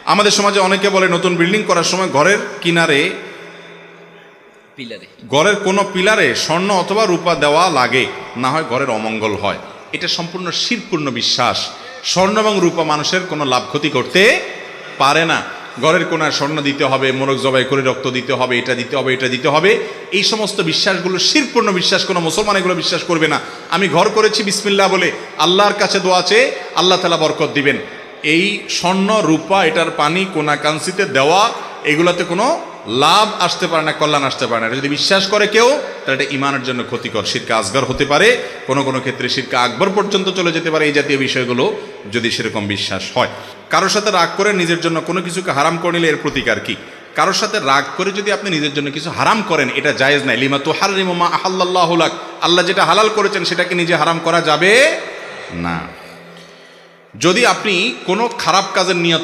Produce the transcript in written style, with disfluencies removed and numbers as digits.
আমাদের সমাজে অনেকে বলে নতুন বিল্ডিং করার সময় ঘরের কিনারে ঘরের কোনো পিলারে স্বর্ণ অথবা রূপা দেওয়া লাগে, না হয় ঘরের অমঙ্গল হয়। এটা সম্পূর্ণ শিরপূর্ণ বিশ্বাস। স্বর্ণ এবং রূপা মানুষের কোনো লাভ ক্ষতি করতে পারে না। ঘরের কোনায় স্বর্ণ দিতে হবে, মোরগ জবাই করে রক্ত দিতে হবে, এটা দিতে হবে, এটা দিতে হবে, এই সমস্ত বিশ্বাসগুলো শিরপূর্ণ বিশ্বাস। কোনো মুসলমান এগুলো বিশ্বাস করবে না। আমি ঘর করেছি বিসমিল্লাহ বলে, আল্লাহর কাছে দোয়া চেয়ে আল্লাহ তাআলা বরকত দিবেন। এই স্বর্ণ রূপা এটার পানি কোনা কাঞ্চিতে দেওয়া, এগুলোতে কোনো লাভ আসতে পারে না, কল্যাণ আসতে পারে না। এটা যদি বিশ্বাস করে কেউ, তাহলে এটা ইমানের জন্য ক্ষতিকর, শিরকে আসগর হতে পারে, কোনো কোনো ক্ষেত্রে শিরকে আকবর পর্যন্ত চলে যেতে পারে। এই জাতীয় বিষয়গুলো যদি সেরকম বিশ্বাস হয়। কারোর সাথে রাগ করে নিজের জন্য কোনো কিছুকে হারাম করে নিলে এর প্রতিকার কি? কারোর সাথে রাগ করে যদি আপনি নিজের জন্য কিছু হারাম করেন, এটা জায়েজ নাই। লিমা তুহাররিমু মা আহাল্লাল্লাহু লাক, আল্লাহ যেটা হালাল করেছেন সেটাকে নিজে হারাম করা যাবে না। যদি আপনি কোনো খারাপ কাজের নিয়ত